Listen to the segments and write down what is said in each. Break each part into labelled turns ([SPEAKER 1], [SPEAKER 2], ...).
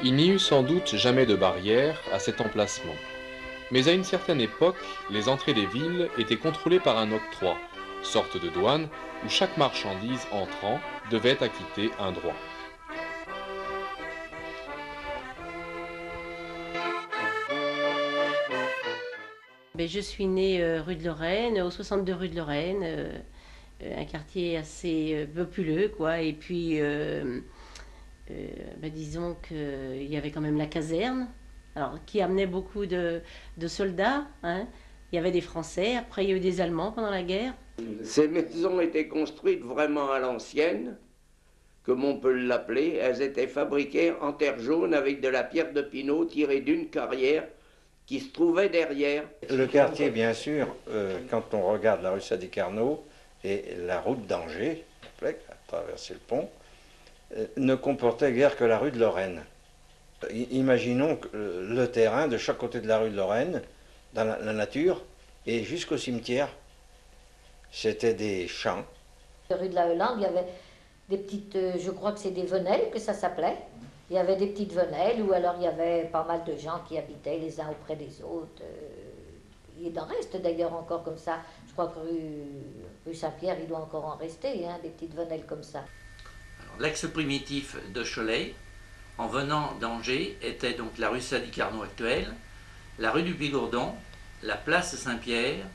[SPEAKER 1] Il n'y eut sans doute jamais de barrière à cet emplacement. Mais à une certaine époque, les entrées des villes étaient contrôlées par un octroi, sorte de douane où chaque marchandise entrant devait acquitter un droit.
[SPEAKER 2] Ben, je suis née rue de Lorraine, au 62 rue de Lorraine, un quartier assez populeux, quoi. Et puis, ben, disons qu'il y avait quand même la caserne, alors, qui amenait beaucoup de soldats, hein. Il y avait des Français, après il y a eu des Allemands pendant la guerre.
[SPEAKER 3] Ces maisons étaient construites vraiment à l'ancienne, comme on peut l'appeler. Elles étaient fabriquées en terre jaune avec de la pierre de pinot tirée d'une carrière qui se trouvait derrière.
[SPEAKER 4] Le quartier, bien sûr, quand on regarde la rue Sadi-Carnot et la route d'Angers, à traverser le pont, ne comportait guère que la rue de Lorraine. Imaginons que le terrain de chaque côté de la rue de Lorraine, dans la nature, et jusqu'au cimetière, c'était des champs.
[SPEAKER 5] Rue de la Hollande, il y avait des petites, je crois que c'est des venelles que ça s'appelait. Il y avait des petites venelles où alors il y avait pas mal de gens qui habitaient les uns auprès des autres. Il en reste d'ailleurs encore comme ça. Je crois que rue Saint-Pierre, il doit encore en rester, hein, des petites venelles comme ça.
[SPEAKER 6] L'axe primitif de Cholet, en venant d'Angers, était donc la rue Sadi-Carnot actuelle, la rue du Puy-Gourdon, la place Saint-Pierre,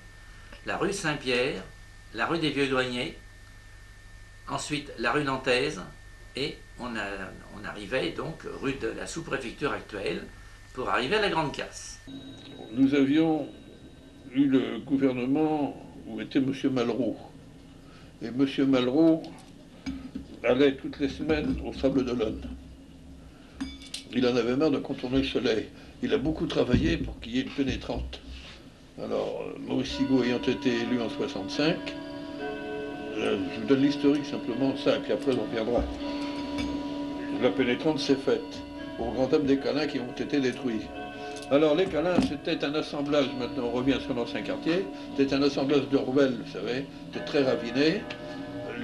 [SPEAKER 6] la rue Saint-Pierre, la rue des Vieux-Douaniers, ensuite la rue Nantaise, et on arrivait donc rue de la sous-préfecture actuelle pour arriver à la Grande Casse.
[SPEAKER 7] Nous avions eu le gouvernement où était M. Malraux. Et M. Malraux allait toutes les semaines au Sable d'Olonne. Il en avait marre de contourner le soleil. Il a beaucoup travaillé pour qu'il y ait une pénétrante. Alors, Maurice Sigaud ayant été élu en 65, je vous donne l'historique simplement ça, et puis après on reviendra. La pénétrante s'est faite, au grand dam des câlins qui ont été détruits. Alors les câlins, c'était un assemblage, maintenant on revient sur l'ancien quartier, c'était un assemblage de ruelles, vous savez, c'était très raviné.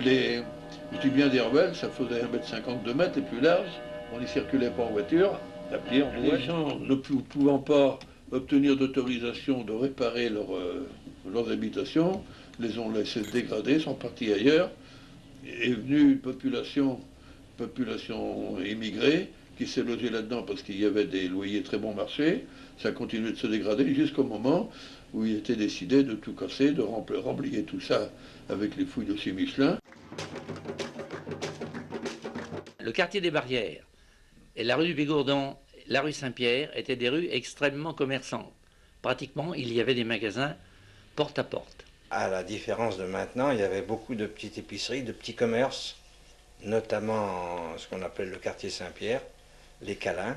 [SPEAKER 7] Je dis bien des ruelles, ça faisait 1,50 m, 2 mètres, les plus larges, on n'y circulait pas en voiture, à pied, les gens ne pouvant pas obtenir d'autorisation de réparer leurs habitations, les ont laissés se dégrader, sont partis ailleurs. Est venue une population immigrée qui s'est logée là-dedans parce qu'il y avait des loyers très bon marché. Ça a continué de se dégrader jusqu'au moment où il était décidé de tout casser, de remblayer tout ça avec les fouilles de chez Michelin.
[SPEAKER 6] Le quartier des Barrières et la rue du Bigourdon, la rue Saint-Pierre étaient des rues extrêmement commerçantes. Pratiquement, il y avait des magasins porte à porte.
[SPEAKER 4] À la différence de maintenant, il y avait beaucoup de petites épiceries, de petits commerces, notamment ce qu'on appelle le quartier Saint-Pierre, les Câlins,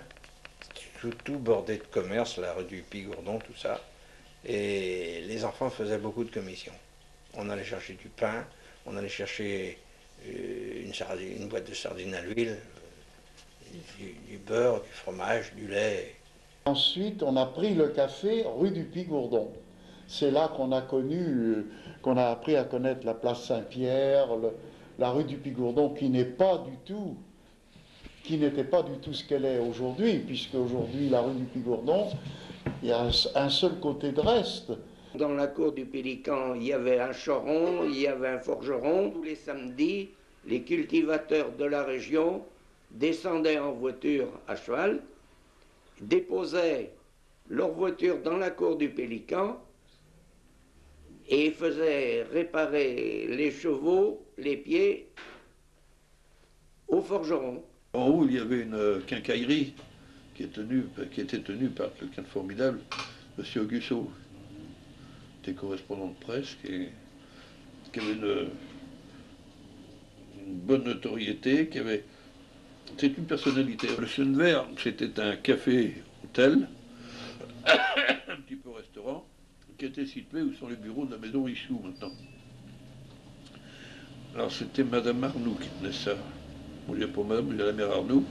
[SPEAKER 4] tout bordé de commerce, la rue du Puy-Gourdon, tout ça. Et les enfants faisaient beaucoup de commissions. On allait chercher du pain, on allait chercher une boîte de sardines à l'huile, du beurre, du fromage, du lait.
[SPEAKER 8] Ensuite, on a pris le café rue du Puy-Gourdon. C'est là qu'on a connu, qu'on a appris à connaître la place Saint-Pierre, la rue du Puy-Gourdon, qui n'était pas du tout ce qu'elle est aujourd'hui, puisque aujourd'hui, la rue du Puy-Gourdon, il y a un seul côté de reste.
[SPEAKER 3] Dans la cour du Pélican, il y avait un charron, il y avait un forgeron. Tous les samedis, les cultivateurs de la région descendaient en voiture à cheval, déposaient leur voiture dans la cour du Pélican et faisaient réparer les chevaux, les pieds au forgeron.
[SPEAKER 7] En haut, il y avait une quincaillerie qui était tenue par quelqu'un de formidable, M. Augusto, qui était correspondant de presse, qui avait une bonne notoriété, c'est une personnalité. Le Schönberg, c'était un café-hôtel, un petit peu restaurant, qui était situé où sont les bureaux de la maison Richoux maintenant. Alors c'était Madame Arnoux qui tenait ça. On dit pour Madame, j'ai la mère Arnoux.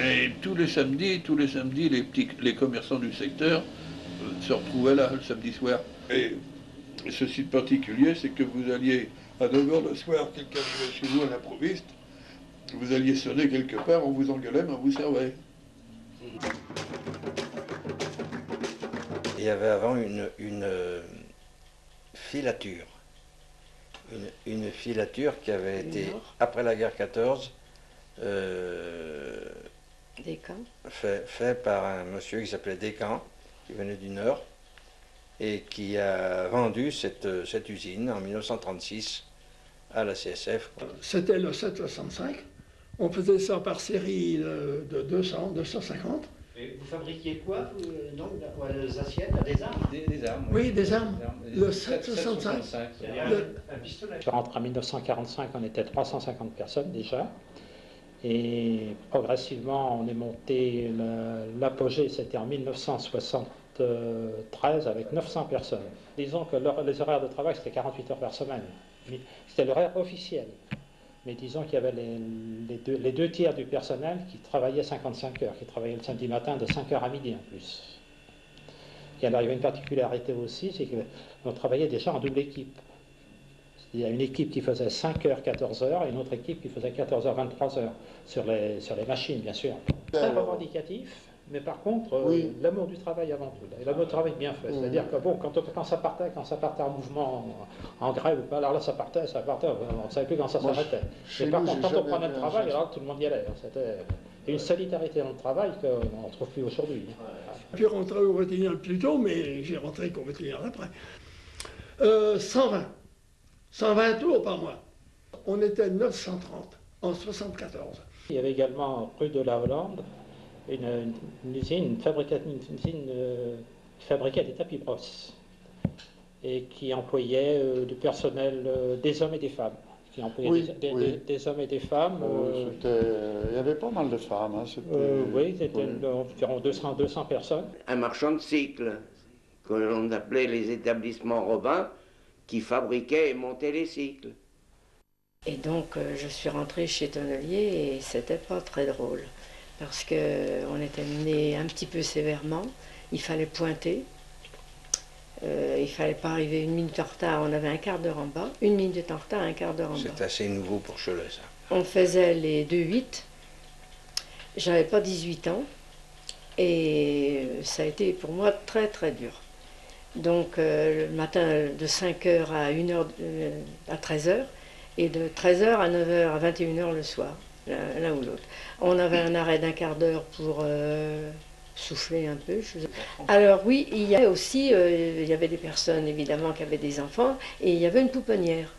[SPEAKER 7] Et tous les samedis, les commerçants du secteur se retrouvaient là le samedi soir. Et ceci de particulier, c'est que vous alliez à 9 h le soir, quelqu'un arrivait chez vous à l'improviste, Vous alliez sonner quelque part, on vous engueulait, mais on vous servait.
[SPEAKER 4] Il y avait avant une filature. Une filature qui avait été, après la guerre 14, fait par un monsieur qui s'appelait Descamps, qui venait du Nord, et qui a vendu cette usine en 1936 à la CSF.
[SPEAKER 9] C'était le 765. On faisait ça par série de 200, 250.
[SPEAKER 10] Et vous fabriquiez quoi, donc, les assiettes, des armes?
[SPEAKER 4] Des armes.
[SPEAKER 9] Oui, des armes. Le 765.
[SPEAKER 10] Un pistolet.
[SPEAKER 11] Je rentre en 1945, on était 350 personnes déjà. Et progressivement, on est monté, l'apogée c'était en 1973 avec 900 personnes. Disons que les horaires de travail c'était 48 heures par semaine. C'était l'horaire officiel. Mais disons qu'il y avait les deux tiers du personnel qui travaillaient 55 heures, qui travaillaient le samedi matin de 5h à midi en plus. Et alors il y avait une particularité aussi, c'est qu'on travaillait déjà en double équipe. Il y a une équipe qui faisait 5h, 14h et une autre équipe qui faisait 14h, 23h sur les machines, bien sûr. Très revendicatif, mais par contre,
[SPEAKER 8] Oui.
[SPEAKER 11] l'amour du travail avant tout. Et l'amour du travail bien fait. C'est-à-dire que bon, quand ça partait en mouvement, en grève ou pas, alors là ça partait, on ne savait plus quand ça s'arrêtait. Mais par contre, quand on prenait le travail, alors tout le monde y allait. C'était une solidarité dans le travail qu'on ne trouve plus aujourd'hui.
[SPEAKER 9] Puis rentré au vétérinaire plus tôt, mais j'ai rentré qu'au vétérinaire après. 120 tours par mois. On était 930 en 74.
[SPEAKER 11] Il y avait également, rue de la Hollande, une usine qui fabriquait des tapis brosses et qui employait du personnel, des hommes et des femmes. Qui employait des hommes et des femmes.
[SPEAKER 8] Il y avait pas mal de femmes. Hein,
[SPEAKER 11] oui, c'était environ 200 personnes.
[SPEAKER 3] Un marchand de cycles, que l'on appelait les établissements Robin, qui fabriquait et montait les cycles.
[SPEAKER 12] Et donc je suis rentrée chez Tonnelier et c'était pas très drôle parce qu'on était mené un petit peu sévèrement, il fallait pointer, il fallait pas arriver une minute en retard, on avait un quart d'heure en bas, une minute en retard, un quart d'heure en bas.
[SPEAKER 4] C'est assez nouveau pour Cholet ça.
[SPEAKER 12] On faisait les 2-8, j'avais pas 18 ans et ça a été pour moi très très dur. Donc le matin de 5h à 1h à 13h et de 13h à 9h à 21h le soir, l'un ou l'autre. On avait un arrêt d'un quart d'heure pour souffler un peu. Alors oui, il y avait aussi il y avait des personnes évidemment qui avaient des enfants et il y avait une pouponnière.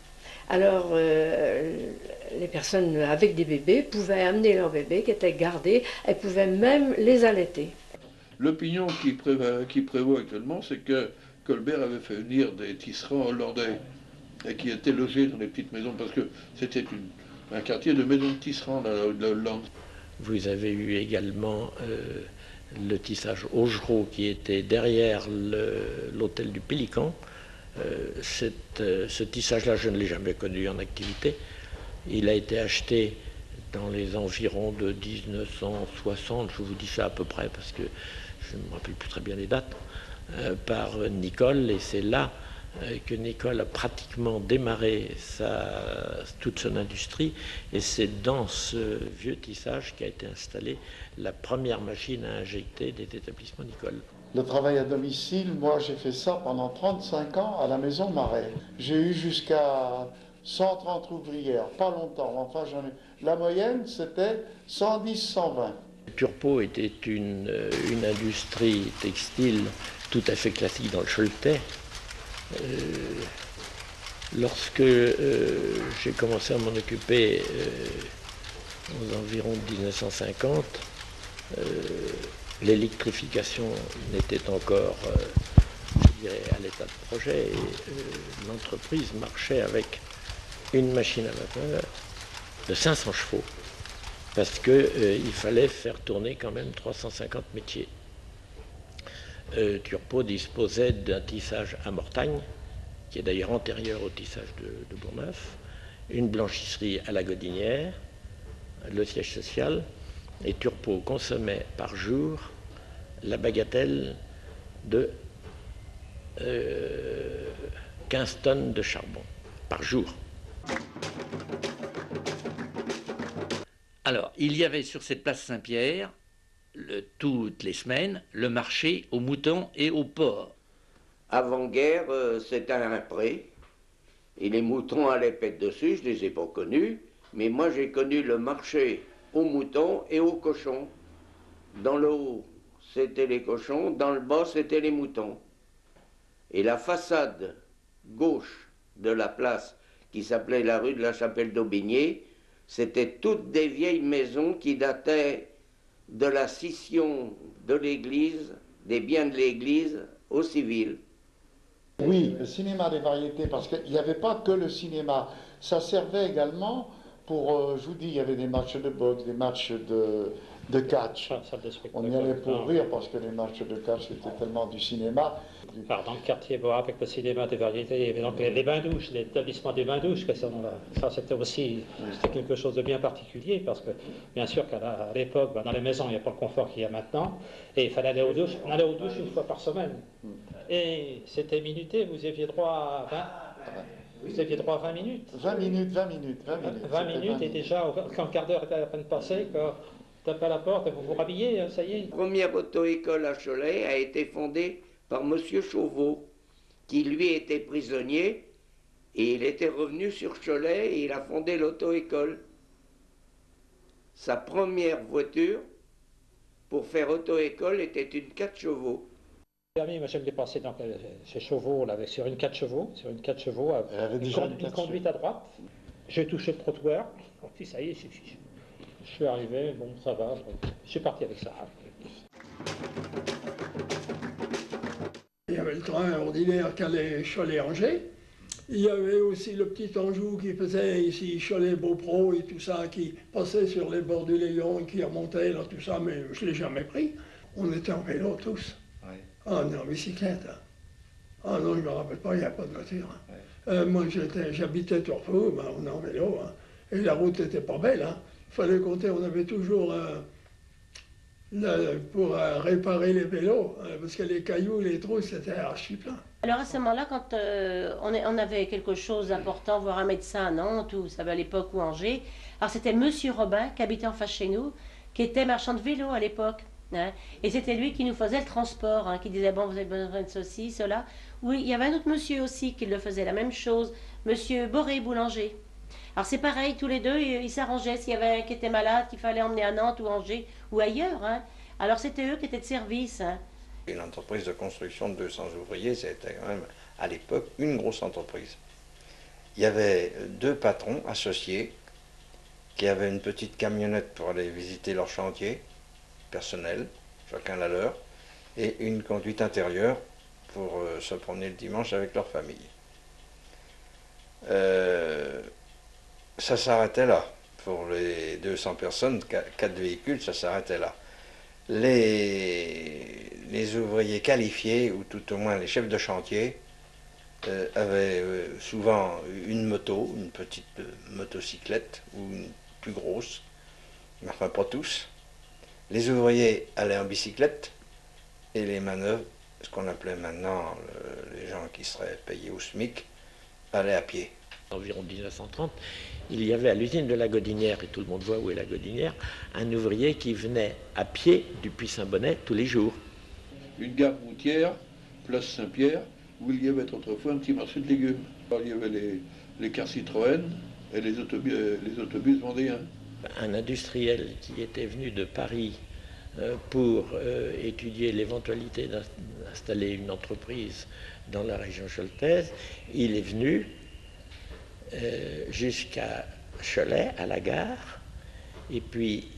[SPEAKER 12] Alors les personnes avec des bébés pouvaient amener leurs bébés qui étaient gardés, elles pouvaient même les allaiter.
[SPEAKER 7] L'opinion qui prévaut actuellement, c'est que Colbert avait fait venir des tisserands hollandais et qui étaient logés dans les petites maisons, parce que c'était un quartier de maisons de tisserands, la Hollande.
[SPEAKER 13] Vous avez eu également le tissage Augereau qui était derrière l'hôtel du Pélican. Ce tissage-là, je ne l'ai jamais connu en activité. Il a été acheté dans les environs de 1960, je vous dis ça à peu près parce que je ne me rappelle plus très bien les dates, par Nicole, et c'est là que Nicole a pratiquement démarré toute son industrie, et c'est dans ce vieux tissage qu'a été installée la première machine à injecter des établissements Nicole.
[SPEAKER 8] Le travail à domicile, moi j'ai fait ça pendant 35 ans à la Maison Marais. J'ai eu jusqu'à 130 ouvrières, pas longtemps, enfin la moyenne c'était 110-120.
[SPEAKER 13] Turpo était une industrie textile tout à fait classique dans le Choletais. Lorsque j'ai commencé à m'en occuper aux environs de 1950, l'électrification n'était encore, je dirais, à l'état de projet, et l'entreprise marchait avec une machine à vapeur de 500 chevaux, parce qu'il fallait faire tourner quand même 350 métiers. Turpo disposait d'un tissage à Mortagne, qui est d'ailleurs antérieur au tissage de Bourgneuf, une blanchisserie à la Godinière, le siège social, et Turpo consommait par jour la bagatelle de 15 tonnes de charbon par jour.
[SPEAKER 6] Alors, il y avait sur cette place Saint-Pierre, toutes les semaines, le marché aux moutons et aux porcs.
[SPEAKER 3] Avant-guerre, c'était un pré. Et les moutons allaient pète dessus, je ne les ai pas connus. Mais moi, j'ai connu le marché aux moutons et aux cochons. Dans le haut, c'était les cochons. Dans le bas, c'était les moutons. Et la façade gauche de la place, qui s'appelait la rue de la Chapelle-d'Aubigné, c'était toutes des vieilles maisons qui dataient de la scission de l'église, des biens de l'église, au civil.
[SPEAKER 8] Oui, le cinéma des variétés, parce qu'il n'y avait pas que le cinéma. Ça servait également pour, je vous dis, il y avait des matchs de boxe, des matchs de catch. On y allait pour rire parce que les matchs de catch c'était tellement du cinéma.
[SPEAKER 11] Alors, dans le quartier Bois, avec le cinéma des variétés, il y avait donc les bains-douches, l'établissement des bains-douches, ça c'était aussi quelque chose de bien particulier parce que bien sûr qu'à l'époque, dans les maisons, il n'y a pas le confort qu'il y a maintenant et il fallait aller aux douches. On allait aux douches une fois par semaine. Et c'était minuté, vous aviez droit à 20 minutes.
[SPEAKER 8] 20 minutes.
[SPEAKER 11] 20 minutes et déjà, quand le quart d'heure était à peine passé, quand tapez à la porte, vous vous rhabillez, ça y est.
[SPEAKER 3] La première auto-école à Cholet a été fondée par M. Chauveau, qui lui était prisonnier, et il était revenu sur Cholet et il a fondé l'auto-école. Sa première voiture pour faire auto-école était une 4 chevaux.
[SPEAKER 11] Moi, je me dépassais donc chez Chauveau, là, sur une 4 chevaux, une conduite à droite. J'ai touché le trottoir, puis ça y est, je suis arrivé, bon, ça va, je suis parti avec ça.
[SPEAKER 9] Il y avait le train ordinaire qui allait Cholet-Angers. Il y avait aussi le petit Anjou qui faisait ici Cholet-Beaupro et tout ça, qui passait sur les bords du Léon et qui remontait, là, tout ça, mais je ne l'ai jamais pris. On était en vélo tous. Oui. Ah, on est en bicyclette. Hein. Ah non, je ne me rappelle pas, il n'y a pas de voiture. Hein. Moi, j'habitais Tourfou, ben, on est en vélo. Hein. Et la route n'était pas belle. Hein. Il fallait compter, on avait toujours pour réparer les vélos, parce que les cailloux, les trous, c'était archi plein.
[SPEAKER 2] Alors à ce moment-là, quand on avait quelque chose d'important, voir un médecin à Nantes, ou ça va à l'époque, ou Angers, alors c'était Monsieur Robin, qui habitait en face chez nous, qui était marchand de vélo à l'époque. Hein, et c'était lui qui nous faisait le transport, hein, qui disait, bon, vous avez besoin de ceci, cela. Oui, il y avait un autre monsieur aussi qui le faisait, la même chose, Monsieur Boré, boulanger. Alors c'est pareil, tous les deux, ils s'arrangeaient s'il y avait un qui était malade, qu'il fallait emmener à Nantes ou Angers ou ailleurs. Hein. Alors c'était eux qui étaient de service. Hein.
[SPEAKER 4] Une entreprise de construction de 200 ouvriers, c'était quand même à l'époque une grosse entreprise. Il y avait 2 patrons associés qui avaient une petite camionnette pour aller visiter leur chantier personnel, chacun la leur, et une conduite intérieure pour se promener le dimanche avec leur famille. Ça s'arrêtait là. Pour les 200 personnes, 4 véhicules, ça s'arrêtait là. Les ouvriers qualifiés, ou tout au moins les chefs de chantier, avaient souvent une moto, une petite motocyclette, ou une plus grosse, mais enfin pas tous. Les ouvriers allaient en bicyclette, et les manœuvres, ce qu'on appelait maintenant les gens qui seraient payés au SMIC, allaient à pied.
[SPEAKER 13] Environ 1930, il y avait à l'usine de la Godinière, et tout le monde voit où est la Godinière, un ouvrier qui venait à pied du Puy-Saint-Bonnet tous les jours.
[SPEAKER 7] Une gare routière, place Saint-Pierre, où il y avait autrefois un petit marché de légumes. Alors, il y avait les cars Citroën et les autobus vendéens.
[SPEAKER 13] Un industriel qui était venu de Paris pour étudier l'éventualité d'installer une entreprise dans la région choltaise, il est venu jusqu'à Cholet, à la gare, et puis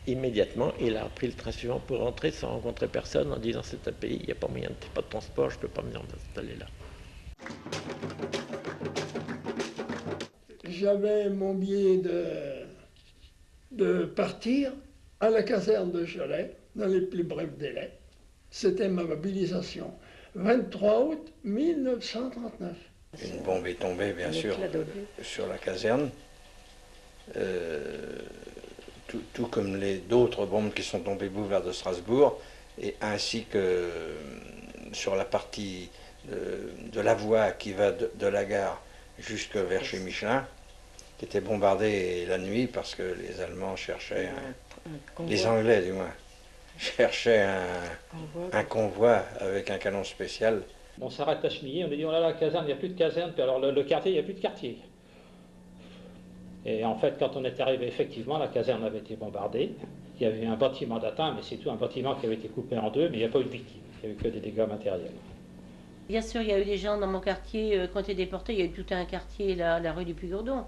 [SPEAKER 13] immédiatement il a pris le train suivant pour rentrer sans rencontrer personne en disant c'est un pays, il n'y a pas moyen, pas de transport, je ne peux pas venir m'installer là.
[SPEAKER 9] J'avais mon billet de partir à la caserne de Cholet dans les plus brefs délais. C'était ma mobilisation. 23 août 1939.
[SPEAKER 4] Une bombe est tombée, bien sûr, sur la caserne, tout comme d'autres bombes qui sont tombées boulevard de Strasbourg, et ainsi que sur la partie de la voie qui va de la gare jusque vers chez Michelin. qui était bombardée la nuit parce que les Allemands cherchaient, les Anglais du moins, cherchaient un convoi avec un canon spécial.
[SPEAKER 11] On s'arrête à Chemillé, on dit oh là là, caserne, il n'y a plus de caserne, puis alors le quartier, il n'y a plus de quartier. Et en fait, quand on est arrivé, effectivement, la caserne avait été bombardée. Il y avait un bâtiment d'atteinte, mais c'est tout un bâtiment qui avait été coupé en deux, mais il n'y a pas eu de victimes, il n'y a eu que des dégâts matériels.
[SPEAKER 2] Bien sûr, il y a eu des gens dans mon quartier, quand ils étaient déportés, il y a eu tout un quartier, la rue du Puy-Gourdon.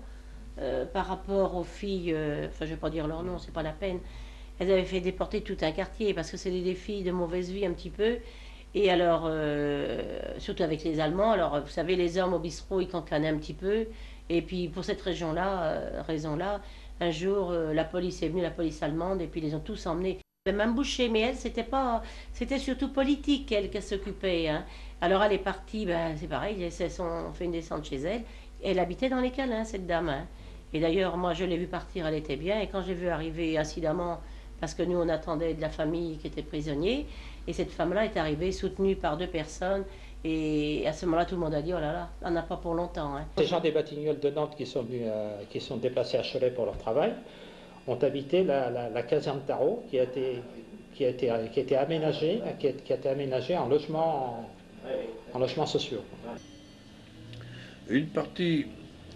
[SPEAKER 2] Par rapport aux filles, enfin je ne vais pas dire leur nom, c'est pas la peine, elles avaient fait déporter tout un quartier, parce que c'est des filles de mauvaise vie un petit peu. Et alors, surtout avec les Allemands, alors vous savez, les hommes au bistrot, ils cancanaient un petit peu. Et puis pour cette raison-là, un jour, la police est venue, la police allemande, et puis ils les ont tous emmenés. Même bouché, mais elle, c'était surtout politique, elle, qu'elle s'occupait. Hein. Alors elle est partie, ben, c'est pareil, on fait une descente chez elle. Elle habitait dans les Câlins, cette dame. Hein. Et d'ailleurs, moi, je l'ai vue partir, elle était bien. Et quand j'ai vu arriver incidemment, parce que nous, on attendait de la famille qui était prisonnier, et cette femme-là est arrivée soutenue par 2 personnes. Et à ce moment-là, tout le monde a dit, oh là là, on n'a pas pour longtemps. Hein.
[SPEAKER 11] Les gens des Batignolles de Nantes qui sont venus, qui sont déplacés à Cholet pour leur travail, ont habité la caserne Tarot, qui a été aménagée en logements sociaux.
[SPEAKER 7] Une partie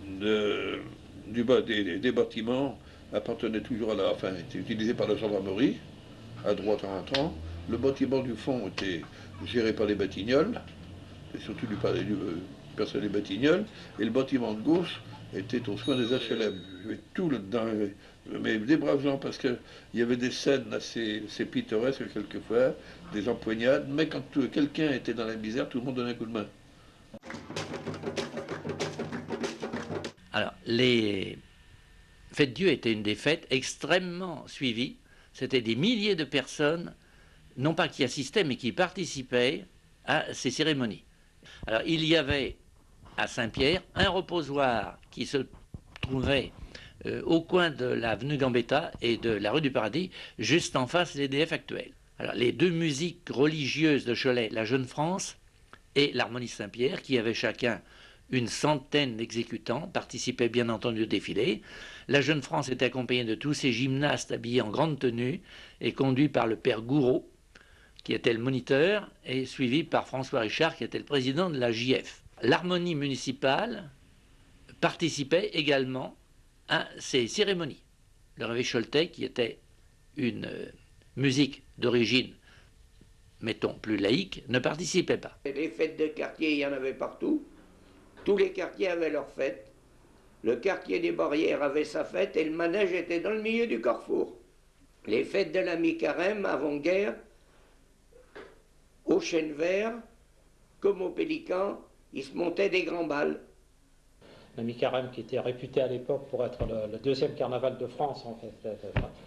[SPEAKER 7] des bâtiments appartenait toujours était utilisé par la gendarmerie, à droite en rentrant. Le bâtiment du fond était géré par les Batignolles, et surtout du personnel des Batignolles, et le bâtiment de gauche était aux soins des HLM. Mais des braves gens, parce qu'il y avait des scènes assez pittoresques quelquefois, des empoignades, mais quand quelqu'un était dans la misère, tout le monde donnait un coup de main.
[SPEAKER 6] Alors, les fêtes Dieu étaient une des fêtes extrêmement suivies. C'était des milliers de personnes, non pas qui assistaient, mais qui participaient à ces cérémonies. Alors, il y avait à Saint-Pierre un reposoir qui se trouvait au coin de l'avenue Gambetta et de la rue du Paradis, juste en face des EDF actuels. Alors, les 2 musiques religieuses de Cholet, la Jeune France et l'Harmonie Saint-Pierre, qui avaient chacun une centaine d'exécutants, participaient bien entendu au défilé. La Jeune France était accompagnée de tous ces gymnastes habillés en grande tenue et conduits par le père Gouraud, qui était le moniteur, et suivi par François Richard, qui était le président de la JF. L'harmonie municipale participait également à ces cérémonies. Le réveil choletais, qui était une musique d'origine, mettons, plus laïque, ne participait pas.
[SPEAKER 3] Les fêtes de quartier, il y en avait partout. Tous les quartiers avaient leurs fêtes. Le quartier des Barrières avait sa fête et le manège était dans le milieu du carrefour. Les fêtes de la mi-carême, avant-guerre, au chêne vert, comme au Pélican, il se montait des grands bals.
[SPEAKER 11] La mi-carême, qui était réputé à l'époque pour être le 2e carnaval de France, en fait,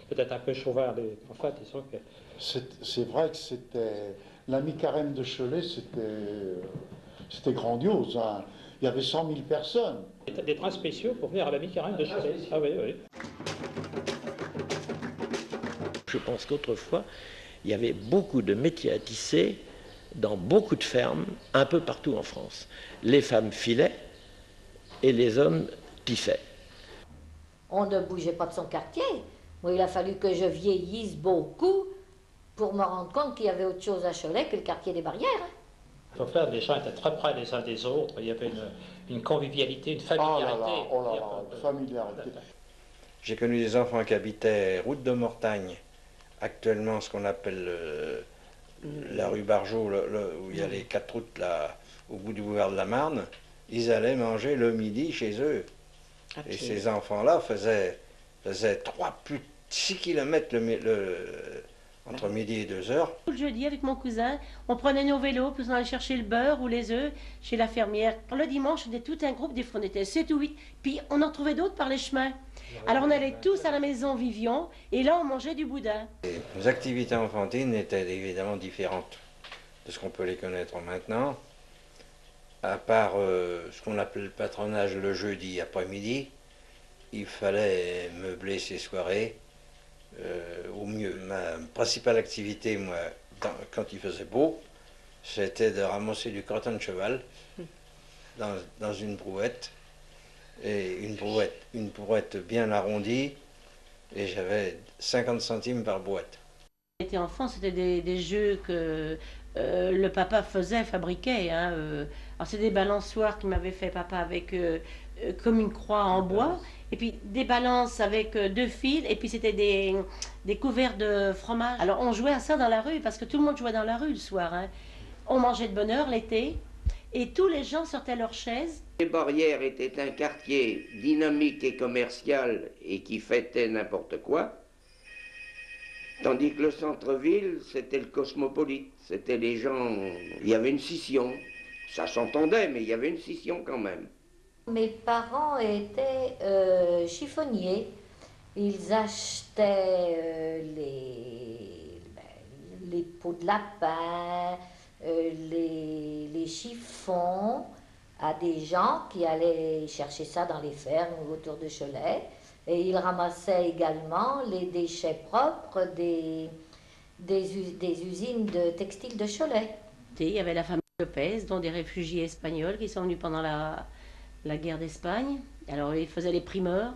[SPEAKER 11] peut-être un peu chauvin, en fait, ils sont que...
[SPEAKER 8] C'est vrai que c'était... La mi-carême de Cholet, c'était grandiose. Hein. Il y avait 100 000 personnes.
[SPEAKER 11] Des trains spéciaux pour venir à la mi-carême de Cholet. Ah oui, oui.
[SPEAKER 13] Je pense qu'autrefois, il y avait beaucoup de métiers à tisser dans beaucoup de fermes, un peu partout en France. Les femmes filaient et les hommes tissaient.
[SPEAKER 5] On ne bougeait pas de son quartier. Moi, il a fallu que je vieillisse beaucoup pour me rendre compte qu'il y avait autre chose à Cholet que le quartier des Barrières.
[SPEAKER 11] Au fait, les gens étaient très près les uns des autres. Il y avait une convivialité, une familiarité.
[SPEAKER 8] Familiarité.
[SPEAKER 4] J'ai connu des enfants qui habitaient route de Mortagne, actuellement ce qu'on appelle la rue Barjot, où il y a les 4 routes là, au bout du boulevard de la Marne. Ils allaient manger le midi chez eux. Absolument. Et ces enfants-là faisaient 6 km entre midi et 2 heures.
[SPEAKER 2] Le jeudi, avec mon cousin, on prenait nos vélos, puis on allait chercher le beurre ou les œufs chez la fermière. Le dimanche, on était tout un groupe, des fois on était 7 ou 8, puis on en trouvait d'autres par les chemins. Alors on allait tous à la maison Vivion, et là on mangeait du boudin.
[SPEAKER 4] Les activités enfantines étaient évidemment différentes de ce qu'on peut les connaître maintenant. À part ce qu'on appelle le patronage le jeudi après-midi, il fallait meubler ses soirées au mieux. Ma principale activité, moi, quand il faisait beau, c'était de ramasser du crottin de cheval dans une brouette et une brouette bien arrondie, et j'avais 50 centimes par boîte.
[SPEAKER 2] Quand j'étais enfant, c'était des jeux que le papa fabriquait. Hein, alors c'est des balançoires qu'il m'avait fait papa avec comme une croix en bois, et puis des balances avec 2 fils, et puis c'était des couverts de fromage. Alors on jouait à ça dans la rue, parce que tout le monde jouait dans la rue le soir. Hein. On mangeait de bonne heure l'été, et tous les gens sortaient leurs chaises.
[SPEAKER 3] Les Barrières était un quartier dynamique et commercial et qui fêtait n'importe quoi. Tandis que le centre-ville, c'était le cosmopolite. C'était les gens... Il y avait une scission. Ça s'entendait, mais il y avait une scission quand même.
[SPEAKER 5] Mes parents étaient chiffonniers. Ils achetaient les peaux de lapin, les chiffons à des gens qui allaient chercher ça dans les fermes ou autour de Cholet. Et ils ramassaient également les déchets propres des usines de textiles de Cholet.
[SPEAKER 2] Il y avait la famille Lopez, dont des réfugiés espagnols qui sont venus pendant la guerre d'Espagne. Alors ils faisaient les primeurs.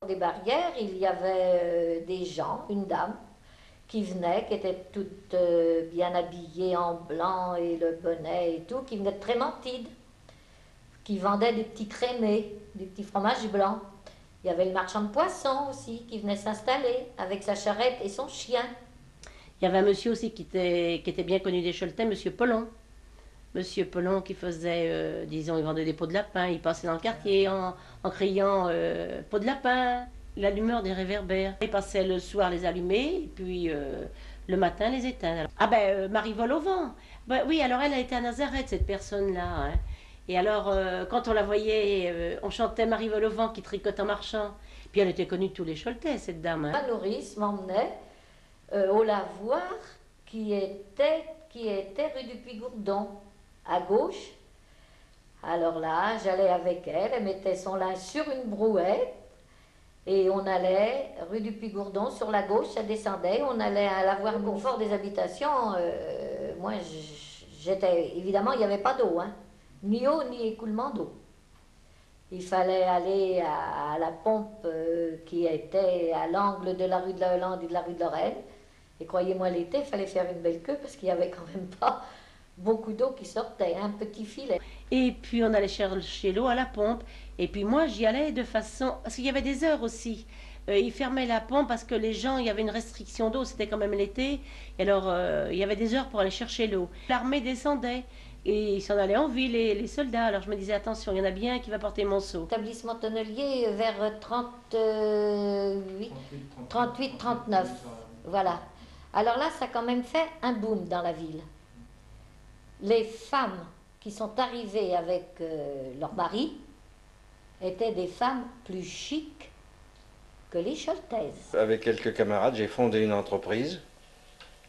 [SPEAKER 5] Des Barrières, il y avait des gens, une dame, qui venait, qui était toute bien habillée en blanc et le bonnet et tout, qui venait de Trémentide, qui vendait des petits crémés, des petits fromages blancs. Il y avait le marchand de poissons aussi, qui venait s'installer avec sa charrette et son chien.
[SPEAKER 2] Il y avait un monsieur aussi qui était bien connu des Choletais, monsieur Pollon. Monsieur Pollon qui faisait, disons, il vendait des pots de lapin, il passait dans le quartier en criant pots de lapin, l'allumeur des réverbères. Il passait le soir les allumer, et puis le matin les éteindre. Ah ben, Marie Vol au vent. Ben, oui, alors elle a été à Nazareth, cette personne-là. Hein. Et alors, quand on la voyait, on chantait Marie Vol au vent qui tricote en marchant. Puis elle était connue de tous les Choletais, cette dame. Hein.
[SPEAKER 5] Ma nourrice m'emmenait au lavoir qui était rue du Puy-Gourdon, à gauche. Alors là, j'allais avec elle, elle mettait son linge sur une brouette, et on allait rue du Puy-Gourdon, sur la gauche, ça descendait, on allait à lavoir confort des habitations. Moi, j'étais, évidemment, il n'y avait pas d'eau, hein. Ni eau, ni écoulement d'eau. Il fallait aller à la pompe qui était à l'angle de la rue de la Hollande et de la rue de Lorraine. Et croyez-moi, l'été, il fallait faire une belle queue parce qu'il n'y avait quand même pas beaucoup d'eau qui sortait, un petit filet.
[SPEAKER 2] Et puis on allait chercher l'eau à la pompe. Et puis moi, j'y allais de façon... Parce qu'il y avait des heures aussi. Ils fermaient la pompe parce que les gens, il y avait une restriction d'eau, c'était quand même l'été. Et alors, il y avait des heures pour aller chercher l'eau. L'armée descendait. Et ils s'en allaient en ville, les soldats. Alors je me disais, attention, il y en a bien qui va porter mon seau.
[SPEAKER 5] Établissement tonnelier vers 38-39. Voilà. Alors là, ça a quand même fait un boom dans la ville. Les femmes qui sont arrivées avec leur mari étaient des femmes plus chics que les Choletaises.
[SPEAKER 4] Avec quelques camarades, j'ai fondé une entreprise,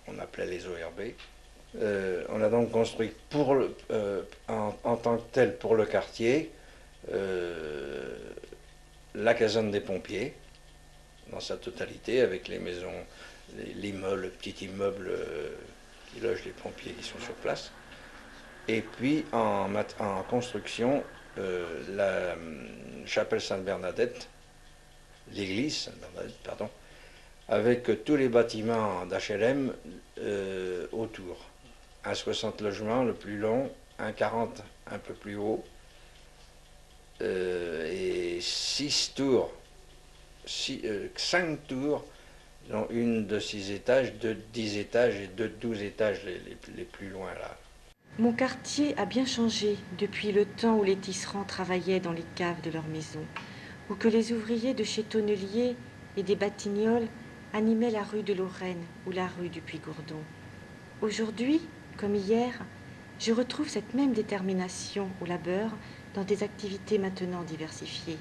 [SPEAKER 4] on appelait les ORB. On a donc construit en tant que tel pour le quartier la caserne des pompiers dans sa totalité, avec les maisons, l'immeuble, le petit immeuble qui loge les pompiers qui sont sur place. Et puis en construction, la chapelle Sainte-Bernadette, l'église Sainte-Bernadette, pardon, avec tous les bâtiments d'HLM autour. Un 60 logements le plus long, un 40 un peu plus haut, et 5 tours, dont une de 6 étages, deux de 10 étages et deux de 12 étages les plus loin là.
[SPEAKER 14] Mon quartier a bien changé depuis le temps où les tisserands travaillaient dans les caves de leur maison, ou que les ouvriers de chez Tonnelier et des Batignolles animaient la rue de Lorraine ou la rue du Puy-Gourdon. Aujourd'hui, comme hier, je retrouve cette même détermination au labeur dans des activités maintenant diversifiées.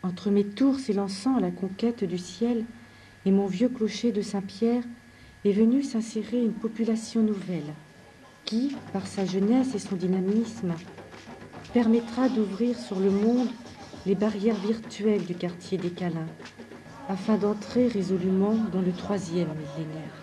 [SPEAKER 14] Entre mes tours s'élançant à la conquête du ciel et mon vieux clocher de Saint-Pierre est venue s'insérer une population nouvelle qui, par sa jeunesse et son dynamisme, permettra d'ouvrir sur le monde les barrières virtuelles du quartier des Câlins, afin d'entrer résolument dans le 3e millénaire.